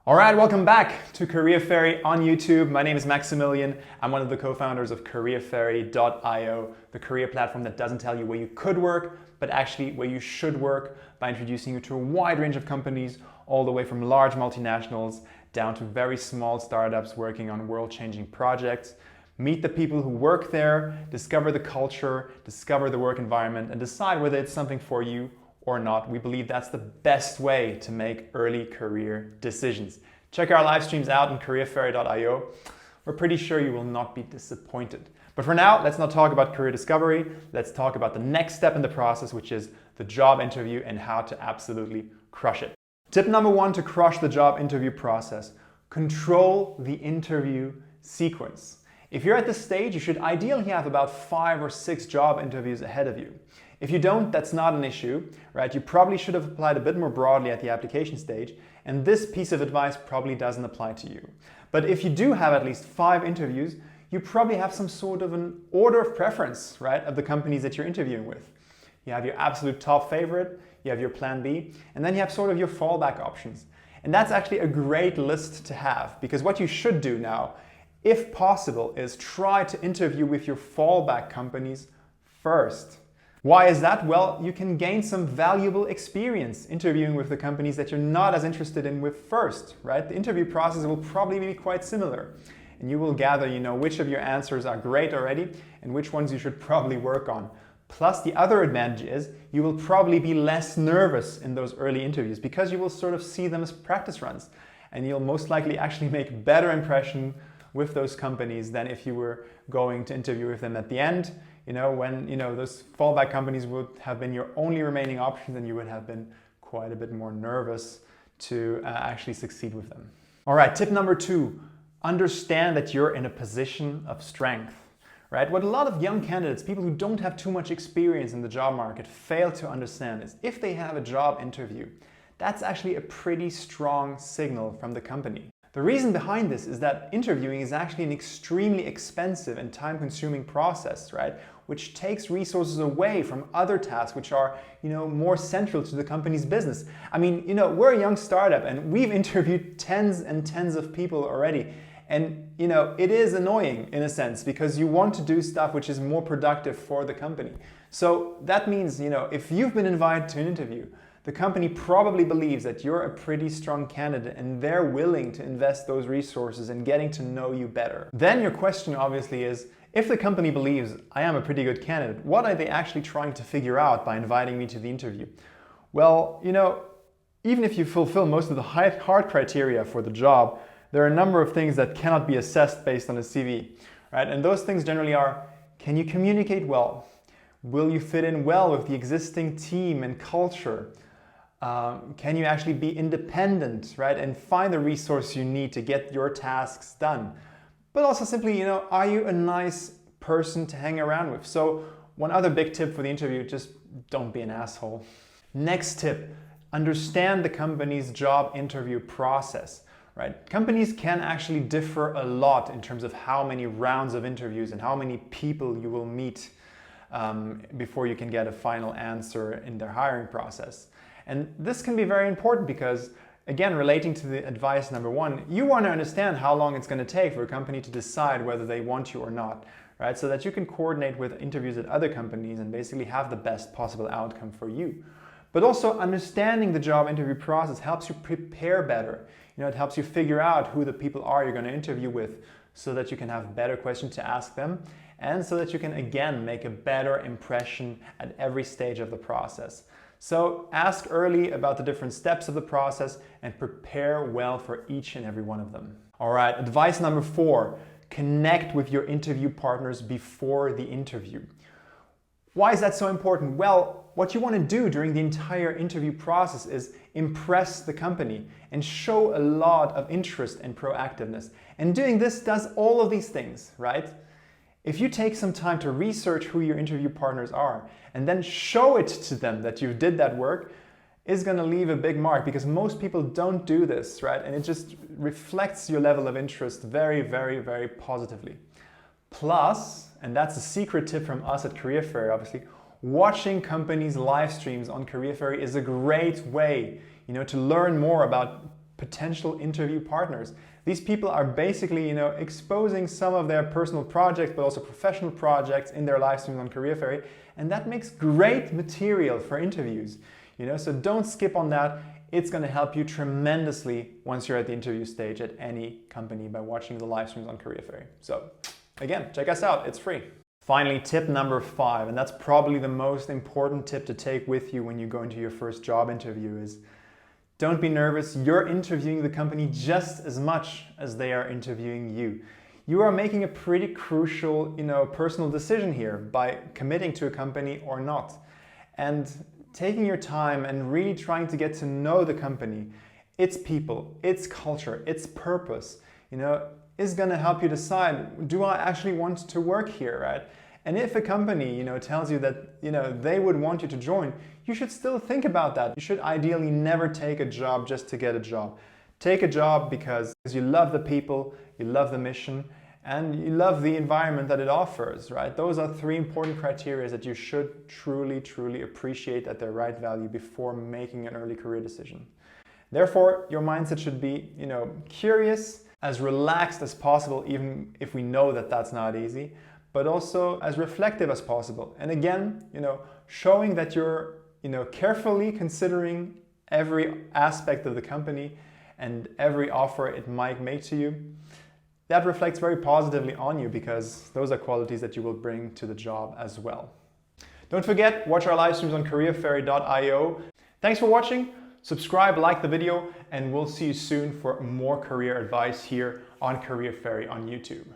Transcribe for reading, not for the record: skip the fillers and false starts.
All right, welcome back to CareerFairy on YouTube. My name is Maximilian. I'm one of the co-founders of CareerFairy.io, the career platform that doesn't tell you where you could work, but actually where you should work by introducing you to a wide range of companies, all the way from large multinationals down to very small startups working on world-changing projects. Meet the people who work there, discover the culture, discover the work environment, and decide whether it's something for you or not. We believe that's the best way to make early career decisions. Check our live streams out on CareerFairy.io. We're pretty sure you will not be disappointed. But for now, let's not talk about career discovery. Let's talk about the next step in the process, which is the job interview and how to absolutely crush it. Tip number one to crush the job interview process: control the interview sequence. If you're at this stage, you should ideally have about 5 or 6 job interviews ahead of you. If you don't, that's not an issue, right? You probably should have applied a bit more broadly at the application stage, and this piece of advice probably doesn't apply to you. But if you do have at least 5 interviews, you probably have some sort of an order of preference, right, of the companies that you're interviewing with. You have your absolute top favorite, you have your plan B, and then you have sort of your fallback options. And that's actually a great list to have, because what you should do now, if possible, is try to interview with your fallback companies first. Why is that? Well, you can gain some valuable experience interviewing with the companies that you're not as interested in with first, right? The interview process will probably be quite similar, and you will gather, which of your answers are great already and which ones you should probably work on. Plus, the other advantage is you will probably be less nervous in those early interviews because you will sort of see them as practice runs, and you'll most likely actually make better impression with those companies than if you were going to interview with them at the end, when those fallback companies would have been your only remaining options, and you would have been quite a bit more nervous to actually succeed with them. All right, tip number 2, understand that you're in a position of strength, right? What a lot of young candidates, people who don't have too much experience in the job market, fail to understand is if they have a job interview, that's actually a pretty strong signal from the company. The reason behind this is that interviewing is actually an extremely expensive and time-consuming process, right? Which takes resources away from other tasks which are, more central to the company's business. I mean, we're a young startup and we've interviewed tens and tens of people already. And, it is annoying in a sense because you want to do stuff which is more productive for the company. So that means, if you've been invited to an interview, the company probably believes that you're a pretty strong candidate and they're willing to invest those resources in getting to know you better. Then your question obviously is, if the company believes I am a pretty good candidate, what are they actually trying to figure out by inviting me to the interview? Well, even if you fulfill most of the hard criteria for the job, there are a number of things that cannot be assessed based on a CV, right? And those things generally are, can you communicate well? Will you fit in well with the existing team and culture? Can you actually be independent, right? And find the resource you need to get your tasks done. But also simply, are you a nice person to hang around with? So one other big tip for the interview, just don't be an asshole. Next tip, understand the company's job interview process, right? Companies can actually differ a lot in terms of how many rounds of interviews and how many people you will meet before you can get a final answer in their hiring process. And this can be very important because, again, relating to the advice number 1, you want to understand how long it's going to take for a company to decide whether they want you or not, right? So that you can coordinate with interviews at other companies and basically have the best possible outcome for you. But also understanding the job interview process helps you prepare better. It helps you figure out who the people are you're going to interview with so that you can have better questions to ask them and so that you can, again, make a better impression at every stage of the process. So ask early about the different steps of the process and prepare well for each and every one of them. All right, advice number 4, connect with your interview partners before the interview. Why is that so important? Well, what you want to do during the entire interview process is impress the company and show a lot of interest and proactiveness. And doing this does all of these things, right? If you take some time to research who your interview partners are and then show it to them that you did that work, is going to leave a big mark because most people don't do this, right? And it just reflects your level of interest very, very, very positively. Plus, and that's a secret tip from us at CareerFairy, obviously, watching companies' live streams on CareerFairy is a great way, to learn more about potential interview partners. These people are basically, exposing some of their personal projects, but also professional projects in their live streams on CareerFairy, and that makes great material for interviews. So don't skip on that. It's going to help you tremendously once you're at the interview stage at any company by watching the live streams on CareerFairy. So again, check us out. It's free. Finally, tip number 5, and that's probably the most important tip to take with you when you go into your first job interview, is don't be nervous. You're interviewing the company just as much as they are interviewing you. You are making a pretty crucial, personal decision here by committing to a company or not. And taking your time and really trying to get to know the company, its people, its culture, its purpose, is going to help you decide, do I actually want to work here, right? And if a company, tells you that, they would want you to join, you should still think about that. You should ideally never take a job just to get a job. Take a job because you love the people, you love the mission, and you love the environment that it offers, right? Those are 3 important criteria that you should truly, truly appreciate at their right value before making an early career decision. Therefore, your mindset should be, curious, as relaxed as possible, even if we know that that's not easy, but also as reflective as possible. And again, showing that you're, carefully considering every aspect of the company and every offer it might make to you. That reflects very positively on you because those are qualities that you will bring to the job as well. Don't forget, watch our live streams on CareerFairy.io. Thanks for watching. Subscribe, like the video, and we'll see you soon for more career advice here on CareerFairy on YouTube.